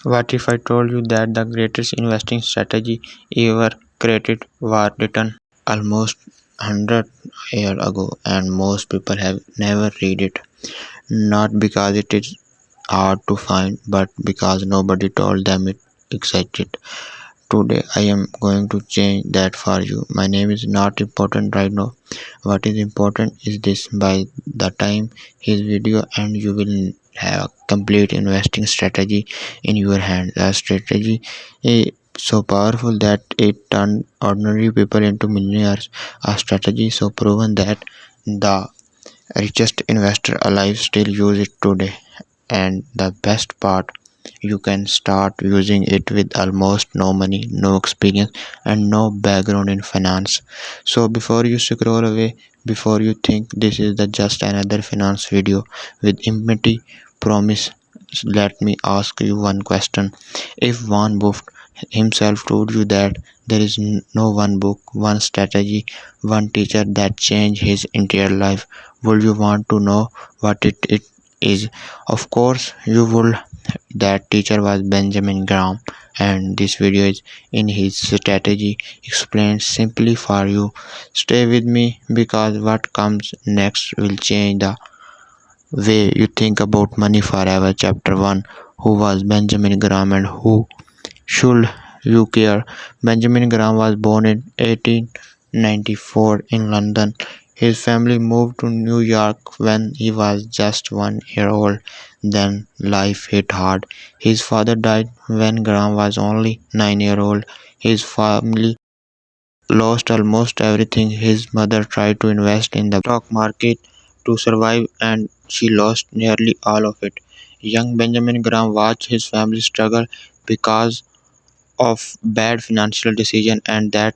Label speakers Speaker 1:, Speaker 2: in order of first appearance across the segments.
Speaker 1: What if I told you that the greatest investing strategy ever created was written almost 100 years ago and most people have never read it? Not because it is hard to find, but because nobody told them it existed. Today I am going to change that for you. My name is not important right now. What is important is this: by the time his video and you will have a complete investing strategy in your hand. The strategy is so powerful that it turned ordinary people into millionaires. A strategy so proven that the richest investor alive still use it today. And the best part, you can start using it with almost no money, no experience, and no background in finance. So before you scroll away, before you think this is the just another finance video with empty promise, let me ask you one question. If Warren Buffett himself told you that there is no one book, one strategy, one teacher that changed his entire life, would you want to know what it is? Of course you would. That teacher was Benjamin Graham, and this video is in his strategy explained simply for you. Stay with me because what comes next will change the way you think about money forever. Chapter 1: Who was Benjamin Graham and who should you care? Benjamin Graham was born in 1894 in London. His family moved to New York when he was just 1 year old. Then life hit hard. His father died when Graham was only 9 years old. His family lost almost everything. His mother tried to invest in the stock market to survive and she lost nearly all of it. Young Benjamin Graham watched his family struggle because of bad financial decision, and that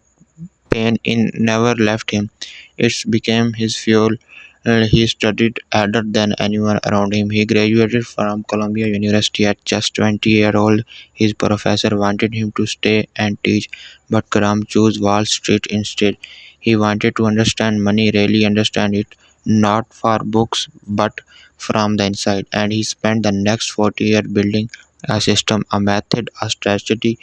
Speaker 1: pain in never left him. It became his fuel. He studied harder than anyone around him. He graduated from Columbia University at just 20 years old. His professor wanted him to stay and teach, but Graham chose Wall Street instead. He wanted to understand money, really understand it, not for books but from the inside. And he spent the next 40 years building a system, a method, a strategy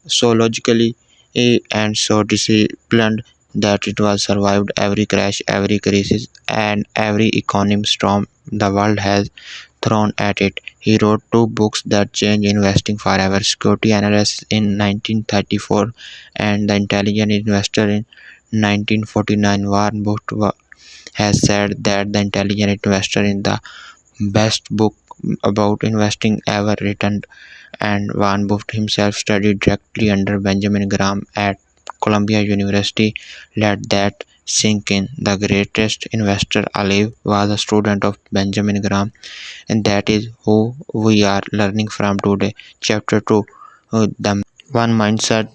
Speaker 1: so logically and so disciplined that it was survived every crash, every crisis, and every economic storm the world has thrown at it. He wrote two books that changed investing forever: Security Analyst in 1934 and The Intelligent Investor in 1949. Warren Buffett has said that The Intelligent Investor is the best book about investing ever written, and Warren Buffett himself studied directly under Benjamin Graham at Columbia University. Let that sink in. The greatest investor alive was a student of Benjamin Graham, and that is who we are learning from today. Chapter 2: The One Mindset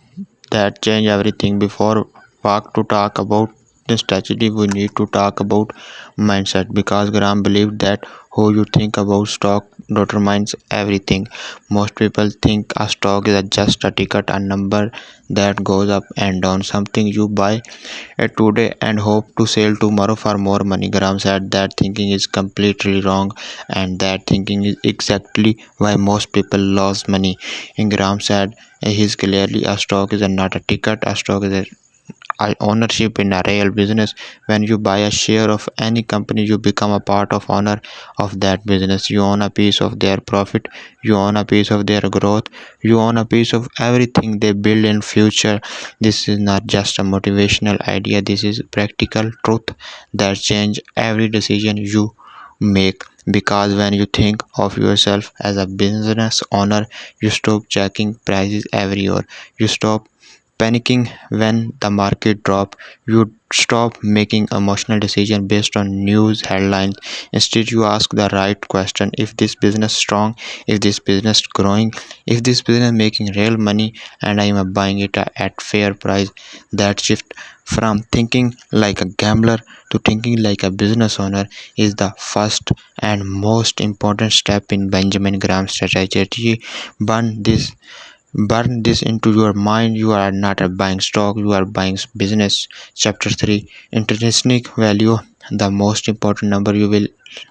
Speaker 1: That Changed Everything. Before walk to talk about the strategy, we need to talk about mindset, because Graham believed that how you think about stock determines everything. Most people think a stock is just a ticket, a number that goes up and down, something you buy today and hope to sell tomorrow for more money. Graham said that thinking is completely wrong, and that thinking is exactly why most people lose money. And Graham said he's clearly a stock is not a ticket, a stock is a ownership in a real business. When you buy a share of any company, you become a part of owner of that business. You own a piece of their profit, you own a piece of their growth, you own a piece of everything they build in future. This is not just a motivational idea, this is practical truth that change every decision you make. Because when you think of yourself as a business owner, you stop checking prices every year, you stop panicking when the market drops. You stop making emotional decisions based on news headlines. Instead, you ask the right question: if this business strong, if this business growing, if this business making real money, and I am buying it at fair price. That shift from thinking like a gambler to thinking like a business owner is the first and most important step in Benjamin Graham's strategy. Burn this Burn this into your mind. You are not buying stock, you are buying business. Chapter 3: Intrinsic Value. the most important number you will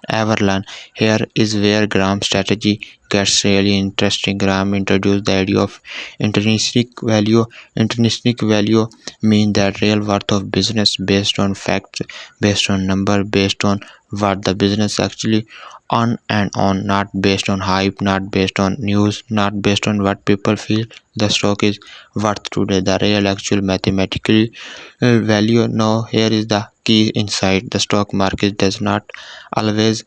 Speaker 1: ever learn. Here is where Graham strategy gets really interesting. Graham introduced the idea of intrinsic value. Intrinsic value means that real worth of business based on facts, based on number, based on what the business actually on and on, not based on hype, not based on news, not based on what people feel the stock is worth today. The real actual mathematical value. Now here is the key insight. The stock market does not always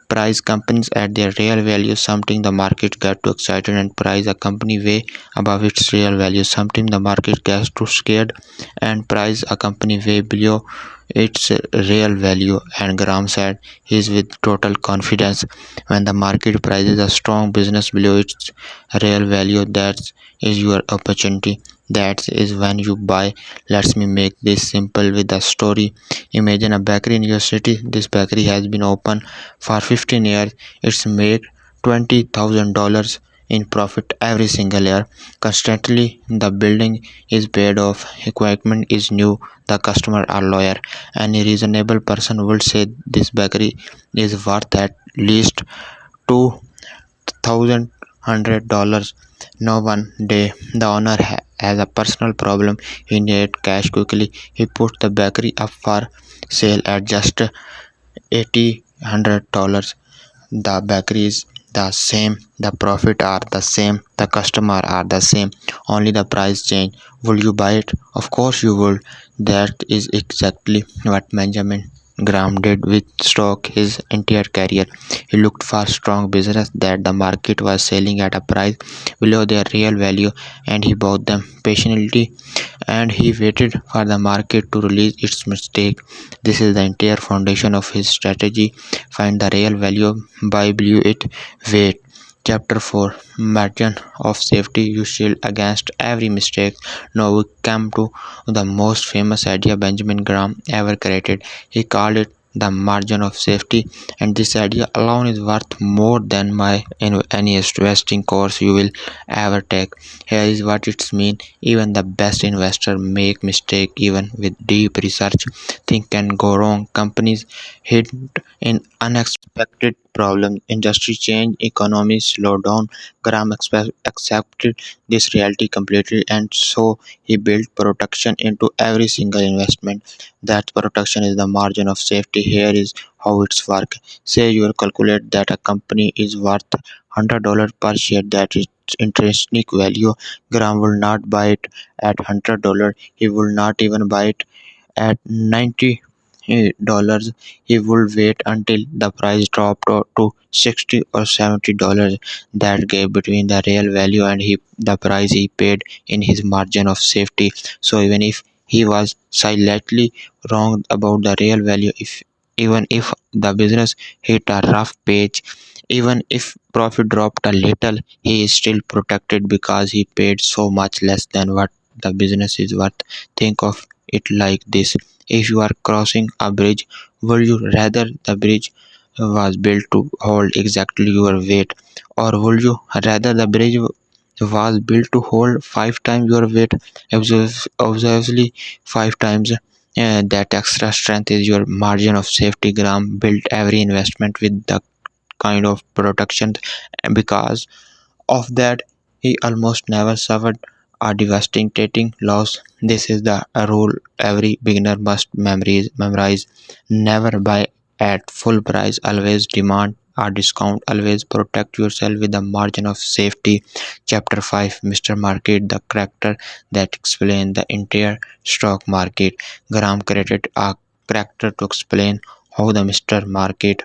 Speaker 1: price companies at their real value. Something the market get too excited and price a company way above its real value. Sometimes the market gets too scared and price a company way below its real value. And Graham said is with total confidence, when the market prices a strong business below its real value, that is your opportunity. That is when you buy. Let me make this simple with a story. Imagine a bakery in your city. This bakery has been open for 15 years. It's made $20,000 in profit every single year. Constantly, the building is paid off, equipment is new, the customer are loyal. Any reasonable person would say this bakery is worth at least $2,100. Now one day, the owner has a personal problem. He needed cash quickly. He put the bakery up for sale at just $1,800. The bakery is the same, the profit are the same, the customer are the same, only the price change. Will you buy it? Of course you will. That is exactly what Benjamin Graham did with stock his entire career. He looked for strong business that the market was selling at a price below their real value, and he bought them patiently, and he waited for the market to release its mistake. This is the entire foundation of his strategy. Find the real value, buy below it, wait. Chapter 4, Margin of Safety. You shield against every mistake. Now we come to the most famous idea Benjamin Graham ever created. He called it the margin of safety, and this idea alone is worth more than any investing course you will ever take. Here is what it means. Even the best investor make mistake. Even with deep research, things can go wrong. Companies hit in unexpected problems, industry change, economies slow down. Graham accepted this reality completely, and so he built protection into every single investment. That protection is the margin of safety. Here is how it's work. Say you calculate that a company is worth $100 per share. That is intrinsic value. Graham will not buy it at $100. He will not even buy it at $90. He would wait until the price dropped to $60 or $70. That gap between the real value and the price he paid in his margin of safety. So even if he was slightly wrong about the real value, even if the business hit a rough patch, even if profit dropped a little, he is still protected because he paid so much less than what the business is worth. Think of it like this. If you are crossing a bridge, would you rather the bridge was built to hold exactly your weight, or would you rather the bridge was built to hold 5 times your weight? Obviously 5 times. That extra strength is your margin of safety. Graham built every investment with the kind of protection, and because of that, he almost never suffered a devastating loss. This is the rule every beginner must memorize. Never buy at full price. Always demand a discount. Always protect yourself with a margin of safety. Chapter 5, Mr. Market, the character that explains the entire stock market. Graham created a character to explain how the Mr. Market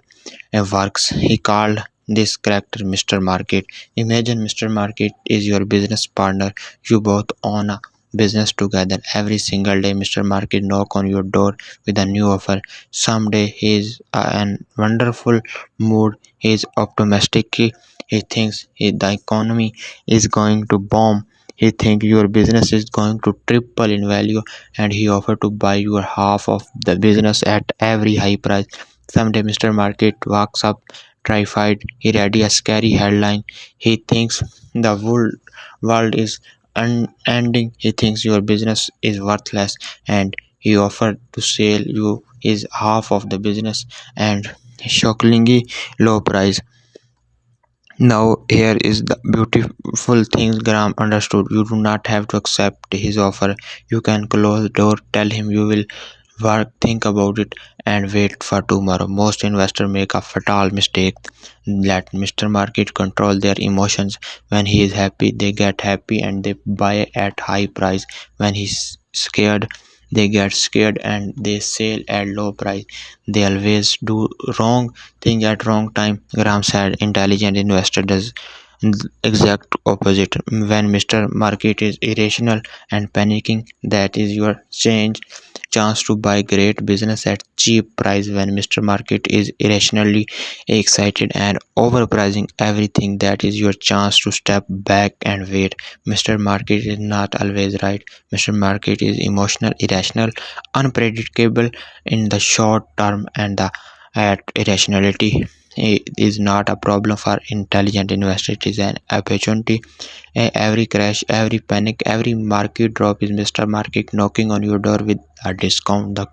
Speaker 1: works. He called this character Mr. Market. Imagine Mr. Market is your business partner. You both own a business together. Every single day Mr. Market knock on your door with a new offer. Someday he is in wonderful mood. He is optimistic. He thinks the economy is going to boom. He thinks your business is going to triple in value, and he offer to buy your half of the business at every high price. Someday Mr. Market walks up terrified. He read a scary headline. He thinks the world is ending. He thinks your business is worthless, and he offered to sell you is half of the business and shockingly low price. Now here is the beautiful thing Graham understood. You do not have to accept his offer. You can close the door, tell him you will work, think about it, and wait for tomorrow. Most investors make a fatal mistake. Let Mr. Market control their emotions. When he is happy, they get happy and they buy at high price. When he's scared, they get scared and they sell at low price. They always do wrong thing at wrong time. Graham said intelligent investor does exact opposite. When Mr. Market is irrational and panicking, that is your chance to buy great business at cheap price. When Mr. Market is irrationally excited and overpricing everything, that is your chance to step back and wait. Mr. Market is not always right. Mr. Market is emotional, irrational, unpredictable in the short term, and the at irrationality is not a problem for intelligent investors. It is an opportunity. Every crash, every panic, every market drop is Mr. Market knocking on your door with a discount. The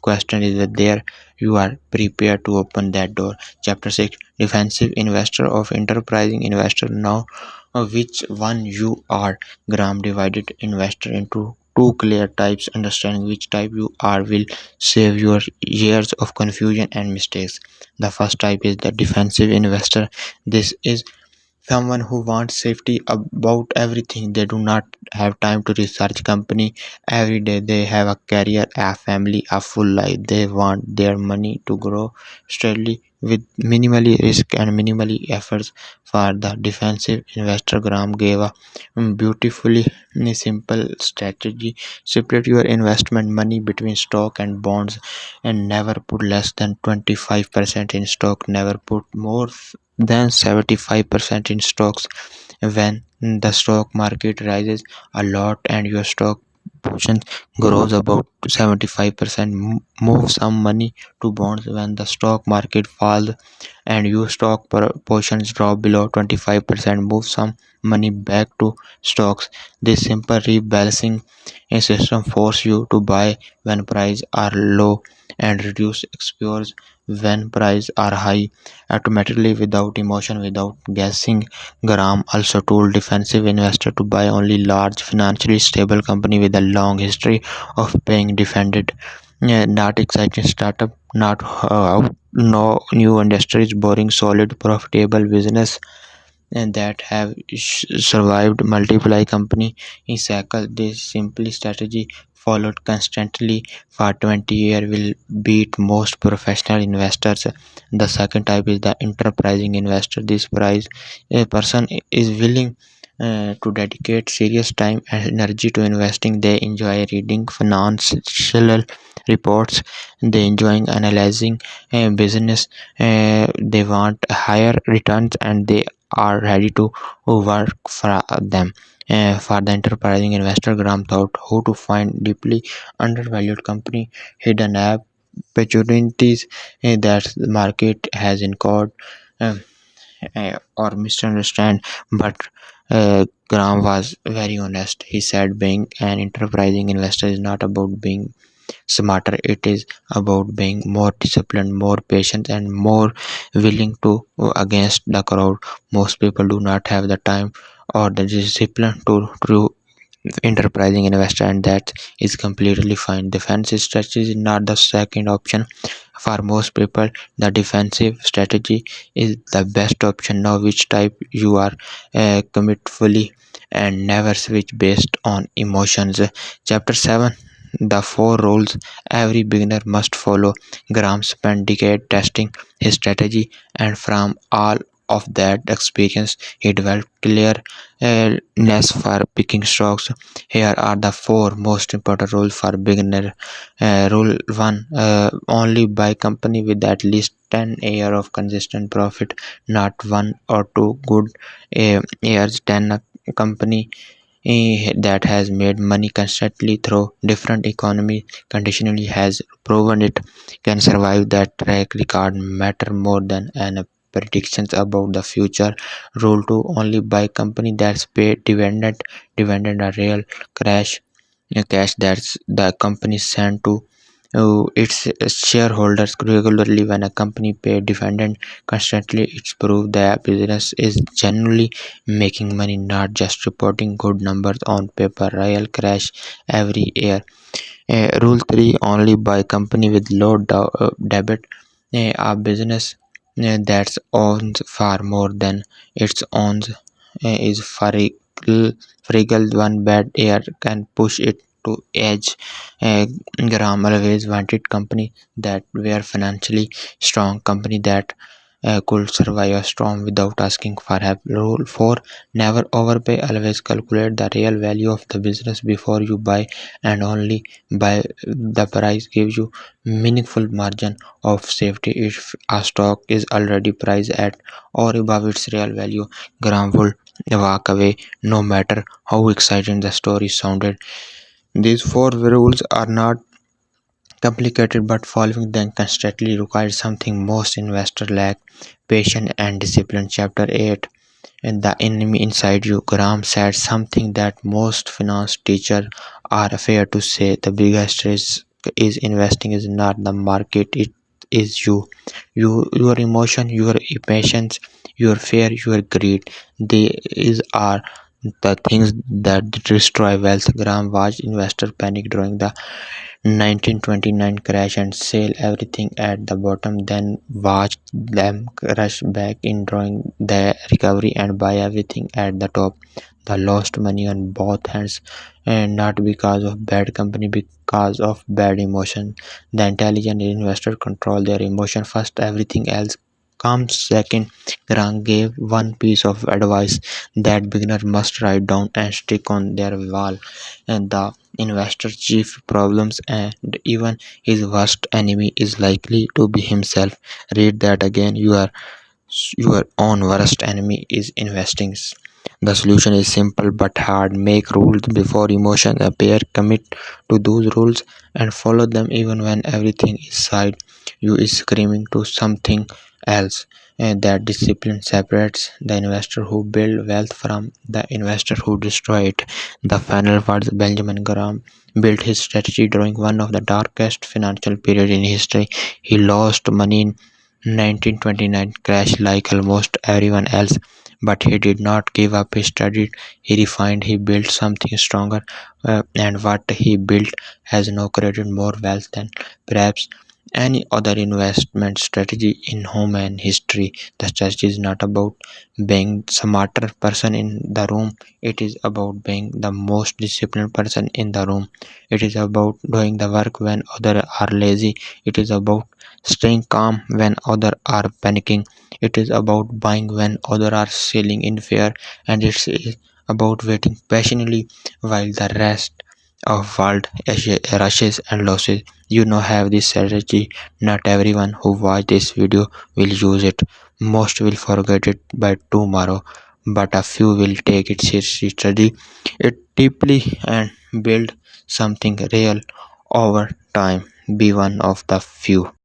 Speaker 1: question is whether you are prepared to open that door. Chapter 6: Defensive Investor of Enterprising Investor. Now, which one you are? Graham divided investor into two clear types. Understanding which type you are will save your years of confusion and mistakes. The first type is the defensive investor. This is someone who wants safety about everything. They do not have time to research company every day. They have a career, a family, a full life. They want their money to grow steadily with minimally risk and minimally efforts. For the defensive investor, Graham gave a beautifully simple strategy. Separate your investment money between stock and bonds and never put less than 25% in stock. Never put more than 75% in stocks. When the stock market rises a lot and your stock portion grows about 75%, move some money to bonds. When the stock market falls and your stock portions drop below 25%, move some money back to stocks. This simple rebalancing system forces you to buy when prices are low and reduce exposure when prices are high, automatically, without emotion, without guessing. Graham also told defensive investors to buy only large, financially stable company with a long history of paying dividend. Not exciting startup, not no new industries, boring, solid, profitable business and that have survived multiply company in cycle. This simple strategy followed constantly for 20 years will beat most professional investors. The second type is the enterprising investor. This price a person is willing to dedicate serious time and energy to investing. They enjoy reading financial reports, they enjoy analyzing business, they want higher returns and they are ready to work for them. For the enterprising investor, Graham thought how to find deeply undervalued company, hidden opportunities that the market has incurred um, or misunderstand. But Graham was very honest. He said being an enterprising investor is not about being smarter. It is about being more disciplined, more patient, and more willing to against the crowd. Most people do not have the time or the discipline to enterprising investor, and that is completely fine. Defensive strategy is not the second option. For most people, the defensive strategy is the best option. Now which type you are, commit fully and never switch based on emotions. Chapter 7: The four rules every beginner must follow. Graham spent decades testing his strategy, and from all of that experience, he developed clear less for picking stocks. Here are the four most important rules for beginner. Rule 1: only buy company with at least 10 years of consistent profit, not one or two good years. 10 company that has made money constantly through different economy conditionally has proven it can survive. That track record matter more than an predictions about the future. Rule 2: only buy company that's pay dividend a real cash that's the company sent to its shareholders regularly. When a company pays dividend constantly, it's proof that business is genuinely making money, not just reporting good numbers on paper. Real crash every year. Rule 3: only buy company with low debit. A business that owns far more than it owns is fragile. One bad year can push it to edge. Uh, Graham always wanted company that were financially strong, company that could survive a storm without asking for help. Rule 4: never overpay. Always calculate the real value of the business before you buy, and only buy the price gives you meaningful margin of safety. If a stock is already priced at or above its real value, Graham would walk away no matter how exciting the story sounded. These four rules are not complicated, but following them constantly requires something most investors lack: patience and discipline. Chapter 8: and the enemy inside you. Graham said something that most finance teachers are afraid to say: the biggest risk is investing is not the market, it is you. Your emotion, your impatience, your fear, your greed. These are the things that destroy wealth. Graham watched investors panic during the 1929 crash and sell everything at the bottom, then watched them rush back in during the recovery and buy everything at the top. They lost money on both hands, and not because of bad company, because of bad emotion. The intelligent investor control their emotion first, everything else comes second. Grant gave one piece of advice that beginner must write down and stick on their wall, and the investor's chief problems and even his worst enemy is likely to be himself. Read that again. Your own worst enemy is investing. The solution is simple but hard. Make rules before emotions appear. Commit to those rules and follow them even when everything inside you is screaming to something else. And that discipline separates the investor who build wealth from the investor who destroy it. The final words: Benjamin Graham built his strategy during one of the darkest financial periods in history. He lost money in 1929 crash like almost everyone else, but he did not give up. He studied, he refined, he built something stronger, and what he built has now created more wealth than perhaps any other investment strategy in human history. The strategy is not about being smarter person in the room, it is about being the most disciplined person in the room. It is about doing the work when others are lazy. It is about staying calm when others are panicking. It is about buying when others are selling in fear, and it is about waiting patiently while the rest of world rushes and losses. You now have this strategy. Not everyone who watch this video will use it. Most will forget it by tomorrow, but a few will take it seriously, study it deeply, and build something real over time. Be one of the few.